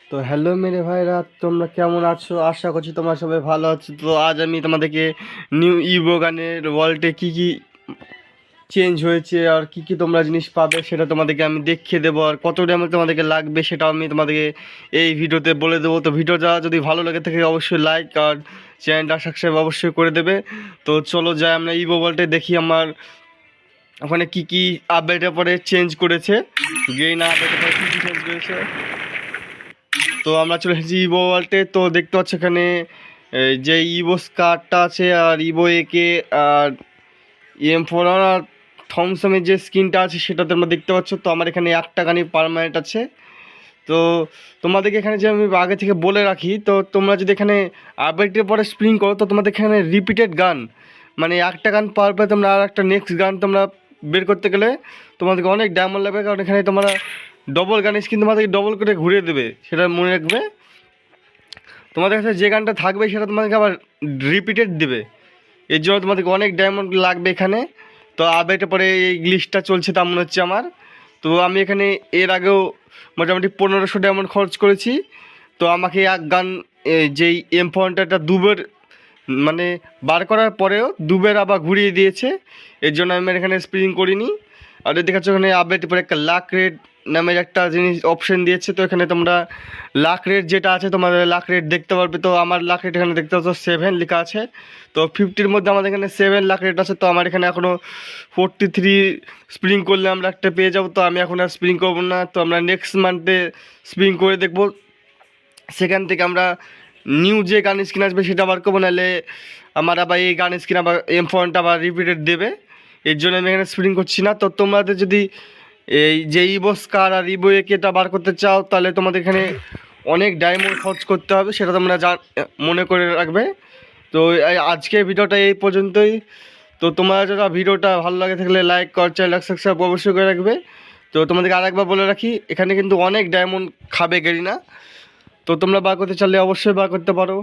তো হ্যালো মেরে ভাইরা, তোমরা কেমন আছো? আশা করছি তোমরা সবাই ভালো আছো। তো আজ আমি তোমাদেরকে নিউ ইভো গানের ওয়ার্ল্ডে কী কী চেঞ্জ হয়েছে আর কী কী তোমরা জিনিস পাবে সেটা তোমাদেরকে আমি দেখিয়ে দেবো, আর কত ড্যামেজ তোমাদেরকে লাগবে সেটাও আমি তোমাদেরকে এই ভিডিওতে বলে দেবো। তো ভিডিওটা যদি ভালো লাগে থাকে অবশ্যই লাইক আর চ্যানেলটা সাবস্ক্রাইব অবশ্যই করে দেবে। তো চলো যাই আমরা ইভো ওয়ার্ল্ডে দেখি আমার ওখানে কী কী আপডেটের পরে চেঞ্জ করেছে, গেইন আপডেটের পরে কী কী চেঞ্জ করেছে। তো আমরা চলে এসেছি ইভো ওয়ার্ল্ডে। তো দেখতে পাচ্ছ এখানে যে ইভো স্কারটা আছে আর ইভো একে আর M4 আর থমসমের যে স্কিনটা আছে সেটা তোমরা দেখতে পাচ্ছ। তো আমার এখানে একটা গানই পার্মানেন্ট আছে। তো তোমাদেরকে এখানে যে আমি আগে থেকে বলে রাখি, তো তোমরা যদি এখানে আপডেটের পরে স্প্রিং করো তো তোমাদের এখানে রিপিটেড গান, মানে একটা গান পাওয়ার পরে তোমরা আর একটা নেক্সট গান তোমরা বের করতে গেলে তোমাদেরকে অনেক ডায়মন্ড লাগবে, কারণ এখানে তোমরা ডবল গান স্কিন তোমাদেরকে ডবল করে ঘুরিয়ে দেবে, সেটা মনে রাখবে। তোমাদের কাছে যে গানটা থাকবে সেটা তোমাদেরকে আবার রিপিটেড দেবে, এর জন্য তোমাদেরকে অনেক ডায়মন্ড লাগবে এখানে। তো আপডেটের পরে এই লিস্টটা চলছে তা মনে হচ্ছে আমার। তো আমি এখানে এর আগেও মোটামুটি 1500 ডায়মন্ড খরচ করেছি। তো আমাকে এক গান যেই M4টা দুবার মানে বার করার পরেও দুবার আবার ঘুরিয়ে দিয়েছে, এর জন্য আমি এখানে স্প্রিং করিনি। আর দেখাচ্ছ এখানে আপডেটের পরে একটা লাক রেট নামের একটা জিনিস অপশন দিয়েছে। তো এখানে তোমরা লাক রেট যেটা আছে তোমাদের লাক রেট দেখতে পারবে। তো আমার লাক রেট এখানে দেখতে পাচ্ছ 7 লেখা আছে। তো 50-র মধ্যে আমাদের এখানে 7 লাখ রেট আছে। তো আমার এখানে এখনও 43 স্প্রিং করলে আমরা একটা পেয়ে যাবো। তো আমি এখন আর স্প্রিং করবো না, তো আমরা নেক্সট মান্থে স্প্রিং করে দেখবো। সেখান থেকে আমরা নিউ যে গান স্কিন আসবে সেটা আবার করবো, নাহলে আমার আবার এই গান স্কিন আবার M4টা আবার রিপিটেড দেবে, এর জন্য আমি এখানে স্প্রিং করছি না। তো তোমাদের যদি এই যে ইভো স্কার আর ইভো একেটা বার করতে চাও তাহলে তোমাদের এখানে অনেক ডায়মন্ড খরচ করতে হবে, সেটা তোমরা মনে করে রাখবে। তো আজকের ভিডিওটা এই পর্যন্তই। তো তোমরা যারা ভিডিওটা ভালো লাগে থাকলে লাইক কর, চ্যানেল সাবস্ক্রাইব অবশ্যই করে রাখবে। তো তোমাদেরকে আরেকবার বলে রাখি, এখানে কিন্তু অনেক ডায়মন্ড খাবে গেরিনা। তো তোমরা বার করতে চাইলে অবশ্যই বার করতে পারো।